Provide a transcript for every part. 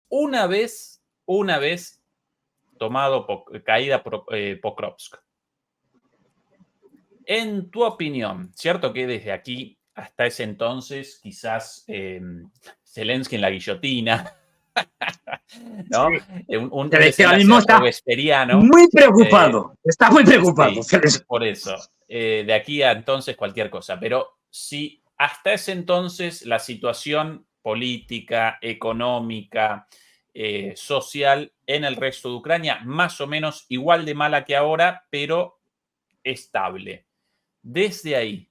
una vez tomado caída Pokrovsk. En tu opinión, cierto que desde aquí hasta ese entonces quizás Zelensky en la guillotina, ¿no? Sí. Un ahora mismo está muy preocupado, está muy preocupado. Sí, por eso, de aquí a entonces cualquier cosa, pero si hasta ese entonces la situación política, económica, social en el resto de Ucrania, más o menos igual de mala que ahora, pero estable. Desde ahí,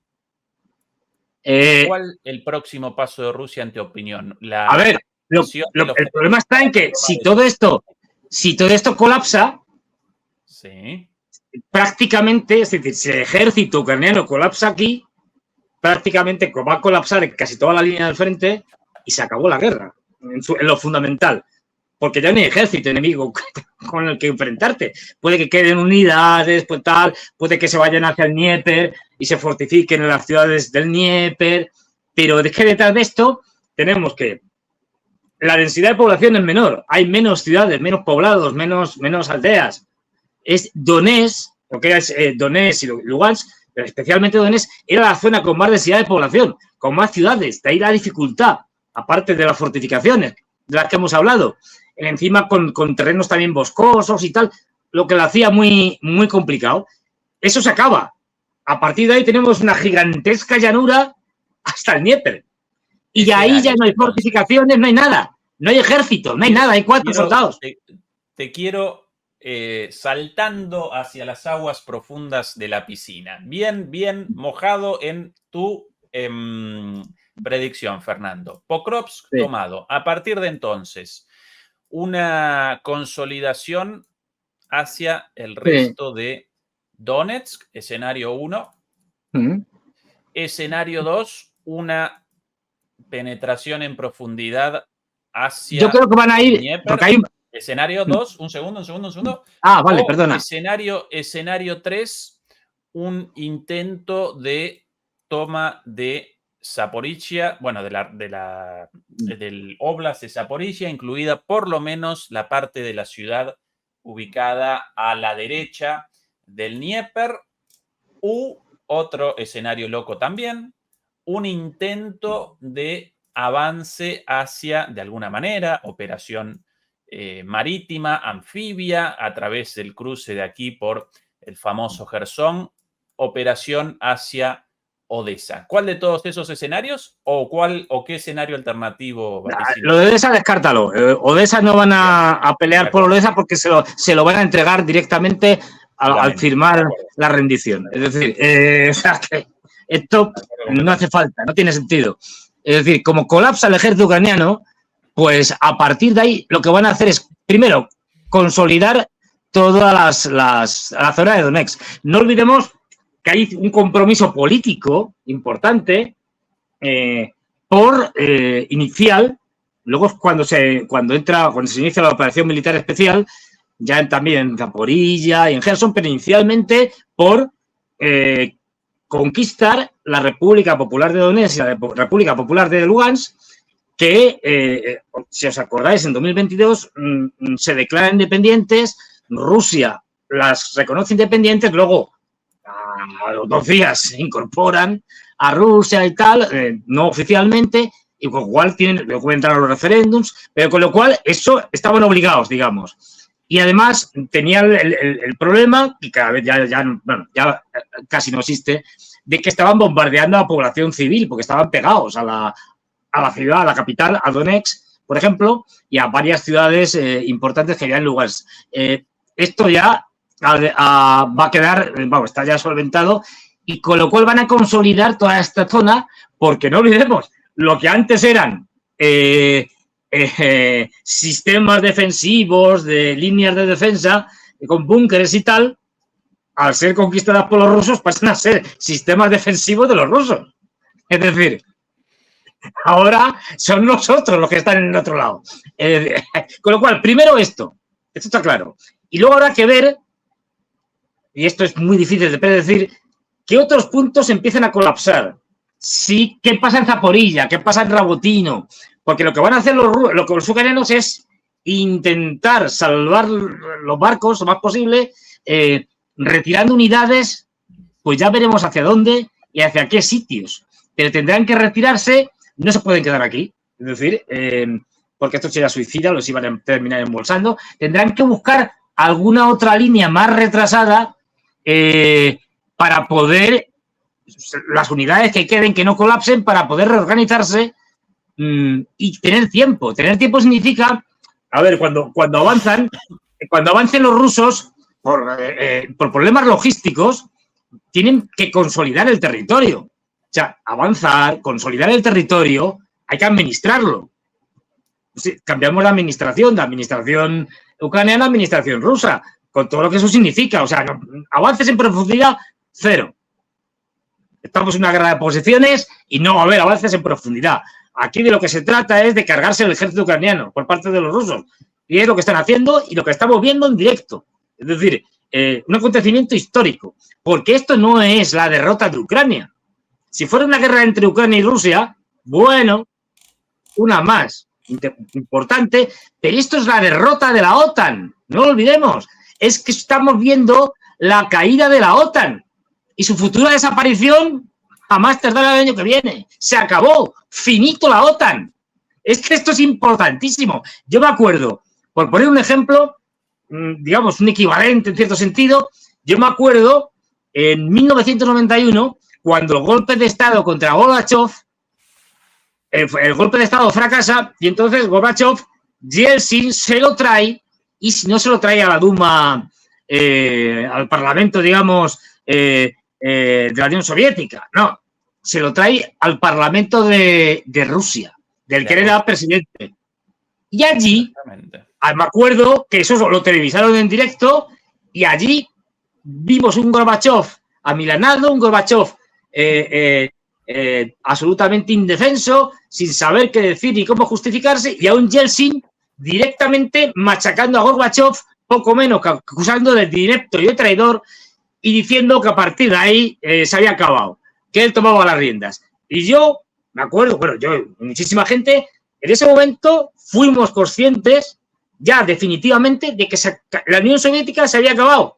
¿cuál el próximo paso de Rusia en tu opinión? A ver, el problema está en que si todo esto colapsa, sí, prácticamente, es decir, si el ejército ucraniano colapsa aquí, prácticamente va a colapsar en casi toda la línea del frente y se acabó la guerra, en lo fundamental. Porque ya no hay ejército enemigo con el que enfrentarte. Puede que queden unidades, pues tal, puede que se vayan hacia el Dnieper y se fortifiquen en las ciudades del Dnieper, pero es que detrás de esto tenemos que la densidad de población es menor, hay menos ciudades, menos poblados, menos aldeas. Es Donetsk, lo que es Donetsk y Lugansk, pero especialmente Donetsk, era la zona con más densidad de población, con más ciudades, de ahí la dificultad, aparte de las fortificaciones de las que hemos hablado. Encima con terrenos también boscosos y tal, lo que lo hacía muy, muy complicado. Eso se acaba. A partir de ahí tenemos una gigantesca llanura hasta el Dnieper. Y ahí ya no hay fortificaciones, no hay nada. No hay ejército, no hay nada, hay 4 soldados. Te quiero saltando hacia las aguas profundas de la piscina. Bien mojado en tu predicción, Fernando. Pokrovsk tomado. A partir de entonces, una consolidación hacia el resto de Donetsk, escenario 1. Escenario 2, una penetración en profundidad hacia... Yo creo que van a ir... Dnieper. Porque hay... Escenario 2, un segundo. Ah, vale, perdona. Escenario 3, un intento de toma de Zaporizhia, bueno, del Oblast de Zaporizhia, incluida por lo menos la parte de la ciudad ubicada a la derecha del Dnieper, u otro escenario loco también, un intento de avance hacia, de alguna manera, operación marítima, anfibia, a través del cruce de aquí por el famoso Jersón, operación hacia Odessa. ¿Cuál de todos esos escenarios o qué escenario alternativo vaticina? Lo de Odessa, descártalo. Odessa no van a pelear por Odessa porque se lo van a entregar directamente al firmar la rendición. Es decir, esto no hace falta, no tiene sentido. Es decir, como colapsa el ejército ucraniano, pues a partir de ahí lo que van a hacer es, primero, consolidar toda la zona de Donetsk. No olvidemos que hay un compromiso político importante inicial, luego cuando se inicia la operación militar especial, ya también en Zaporizhia y en Gerson, pero inicialmente por conquistar la República Popular de Donetsk y la República Popular de Lugansk, que, si os acordáis, en 2022 se declaran independientes, Rusia las reconoce independientes, luego a los 2 días se incorporan a Rusia y tal, no oficialmente, y con lo cual pueden entrar a los referéndums, pero con lo cual eso estaban obligados, digamos. Y además tenían el problema, que cada vez ya casi no existe, de que estaban bombardeando a la población civil, porque estaban pegados a la ciudad, a la capital, a Donetsk, por ejemplo, y a varias ciudades importantes que había en Lugansk. Esto ya va a quedar, está ya solventado, y con lo cual van a consolidar toda esta zona, porque no olvidemos, lo que antes eran sistemas defensivos, de líneas de defensa, con búnkeres y tal, al ser conquistadas por los rusos, pasan a ser sistemas defensivos de los rusos. Es decir, ahora son nosotros los que están en el otro lado. Con lo cual, primero esto está claro. Y luego habrá que ver, y esto es muy difícil de predecir, qué otros puntos empiezan a colapsar. ¿Qué pasa en Zaporilla? ¿Qué pasa en Rabotino? Porque lo que van a hacer los ucranianos es intentar salvar los barcos lo más posible, retirando unidades, pues ya veremos hacia dónde y hacia qué sitios. Pero tendrán que retirarse, no se pueden quedar aquí. Es decir, porque esto sería suicida, los iban a terminar embolsando. Tendrán que buscar alguna otra línea más retrasada para poder, las unidades que queden, que no colapsen, para poder reorganizarse y tener tiempo. Tener tiempo significa, a ver, cuando avancen los rusos, por problemas logísticos, tienen que consolidar el territorio. O sea, avanzar, consolidar el territorio, hay que administrarlo. Sí, cambiamos de administración ucraniana a administración rusa, con todo lo que eso significa. O sea, no, avances en profundidad, cero. Estamos en una guerra de posiciones y no va a haber avances en profundidad. Aquí de lo que se trata es de cargarse el ejército ucraniano por parte de los rusos. Y es lo que están haciendo y lo que estamos viendo en directo. Es decir, un acontecimiento histórico. Porque esto no es la derrota de Ucrania. Si fuera una guerra entre Ucrania y Rusia, bueno, una más importante, pero esto es la derrota de la OTAN. No lo olvidemos. Es que estamos viendo la caída de la OTAN y su futura desaparición a más tardar el año que viene. Se acabó. Finito la OTAN. Es que esto es importantísimo. Yo me acuerdo, por poner un ejemplo, digamos, un equivalente en cierto sentido, yo me acuerdo en 1991, cuando el golpe de Estado contra Gorbachev, el golpe de Estado fracasa y entonces Gorbachev, Yeltsin se lo trae y si no se lo trae a la Duma, al Parlamento, digamos, de la Unión Soviética, no, se lo trae al Parlamento de Rusia, del que era presidente. Y allí, me acuerdo que eso lo televisaron en directo y allí vimos un Gorbachev amilanado, un Gorbachev absolutamente indefenso, sin saber qué decir ni cómo justificarse, y a un Yeltsin directamente machacando a Gorbachev, poco menos que acusando de inepto y de traidor, y diciendo que a partir de ahí se había acabado, que él tomaba las riendas. Y yo me acuerdo, bueno, yo y muchísima gente, en ese momento fuimos conscientes ya definitivamente de que la Unión Soviética se había acabado.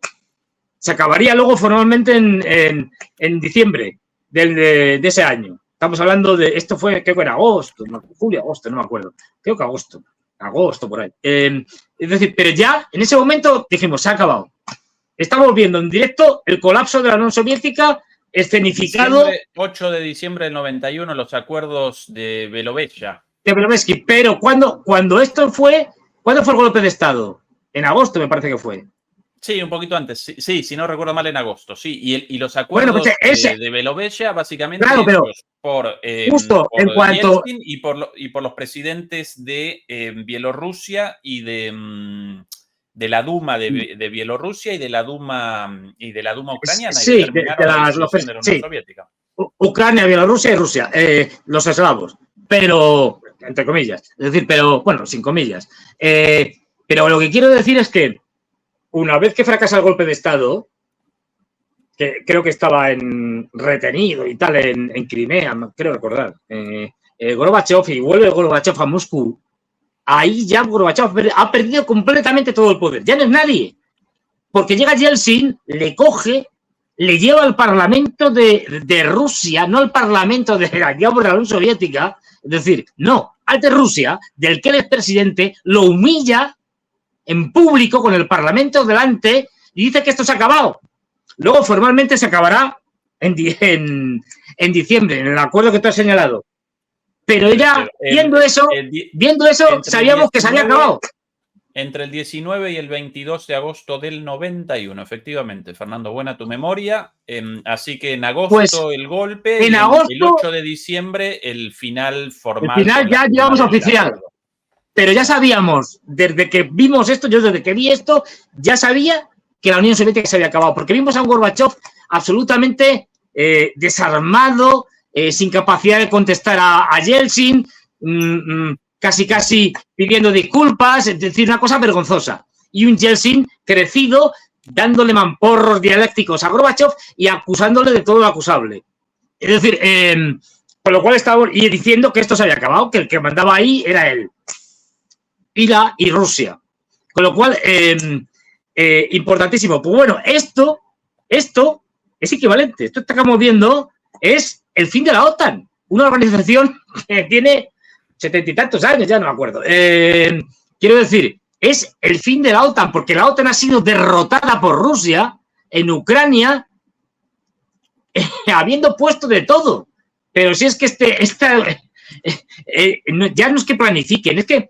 Se acabaría luego formalmente en diciembre de ese año. Estamos hablando de, esto fue, creo que era agosto, no, julio, agosto, no me acuerdo. Creo que agosto por ahí. Es decir, pero ya en ese momento dijimos, se ha acabado. Estamos viendo en directo el colapso de la Unión Soviética escenificado. 8 de diciembre del 91, los acuerdos de Belovecha. De Belovetsky, pero cuando esto fue, ¿cuándo fue el golpe de Estado? En agosto me parece que fue. Sí, un poquito antes. Sí, si no recuerdo mal, en agosto. Sí, y los acuerdos bueno, pues de Belovecha, básicamente, claro, pero por justo por en cuanto Yeltsin y por los presidentes de Bielorrusia y de la Duma de Bielorrusia y de la Duma ucraniana. Sí, de la Unión Soviética. Ucrania, Bielorrusia y Rusia, los eslavos, pero entre comillas, es decir, pero bueno, sin comillas. Pero lo que quiero decir es que una vez que fracasa el golpe de Estado, que creo que estaba retenido y tal en Crimea, creo recordar, Gorbachev, y vuelve Gorbachev a Moscú, ahí ya Gorbachev ha perdido completamente todo el poder. Ya no es nadie. Porque llega Yeltsin, le coge, le lleva al Parlamento de Rusia, no al Parlamento de la Unión Soviética, es decir, no, al de Rusia, del que él es presidente, lo humilla en público con el Parlamento delante y dice que esto se ha acabado. Luego formalmente se acabará en diciembre, en el acuerdo que tú has señalado. Pero ya, viendo eso, sabíamos que se había acabado. Entre el 19 y el 22 de agosto del 91, efectivamente. Fernando, buena tu memoria. Así que en agosto pues, el golpe, en agosto, el 8 de diciembre el final formal. El final ya llevamos oficial. Pero ya sabíamos, desde que vimos esto, yo desde que vi esto, ya sabía que la Unión Soviética se había acabado. Porque vimos a un Gorbachev absolutamente desarmado, sin capacidad de contestar a Yeltsin, casi pidiendo disculpas, es decir, una cosa vergonzosa. Y un Yeltsin crecido, dándole mamporros dialécticos a Gorbachev y acusándole de todo lo acusable. Es decir, con lo cual estaba diciendo que esto se había acabado, que el que mandaba ahí era él. y Rusia. Con lo cual, importantísimo. Pues bueno, esto es equivalente. Esto que estamos viendo es el fin de la OTAN. Una organización que tiene 70 y tantos años, ya no me acuerdo. Quiero decir, es el fin de la OTAN, porque la OTAN ha sido derrotada por Rusia en Ucrania, habiendo puesto de todo. Pero si es que ya no es que planifiquen, es que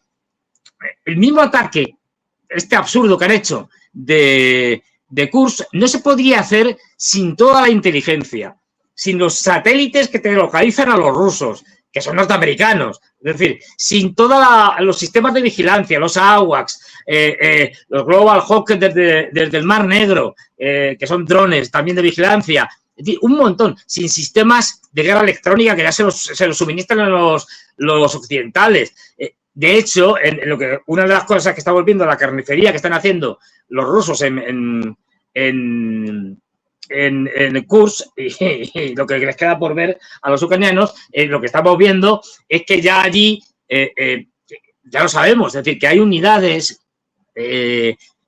el mismo ataque, absurdo que han hecho de Kursk, no se podría hacer sin toda la inteligencia, sin los satélites que te localizan a los rusos, que son norteamericanos, es decir, sin todos los sistemas de vigilancia, los AWACS, los Global Hawk desde el Mar Negro, que son drones también de vigilancia, es decir, un montón, sin sistemas de guerra electrónica que ya se los suministran los occidentales. De hecho, una de las cosas que estamos viendo, la carnicería que están haciendo los rusos en Kursk y lo que les queda por ver a los ucranianos, lo que estamos viendo es que ya allí, ya lo sabemos, es decir, que hay unidades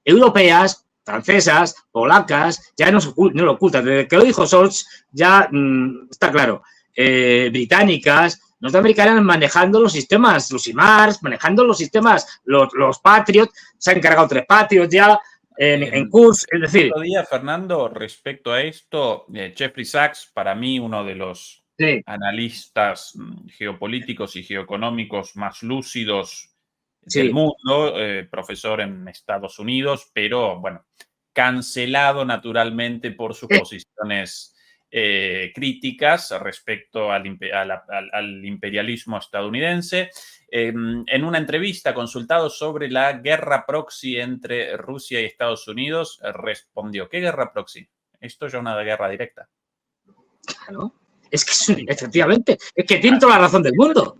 europeas, francesas, polacas, ya no lo ocultan. Desde que lo dijo Scholz, ya está claro, británicas, norteamericanas manejando los sistemas, los HIMARS, manejando los sistemas, los Patriot, se han encargado 3 Patriot ya en Kursk, es decir. Otro día, Fernando, respecto a esto, Jeffrey Sachs, para mí uno de los analistas geopolíticos y geoeconómicos más lúcidos del mundo, profesor en Estados Unidos, pero bueno, cancelado naturalmente por sus posiciones críticas respecto al imperialismo estadounidense. En una entrevista consultado sobre la guerra proxy entre Rusia y Estados Unidos, respondió: ¿qué guerra proxy? Esto ya es una guerra directa. Claro, es que efectivamente, es que tiene toda la razón del mundo.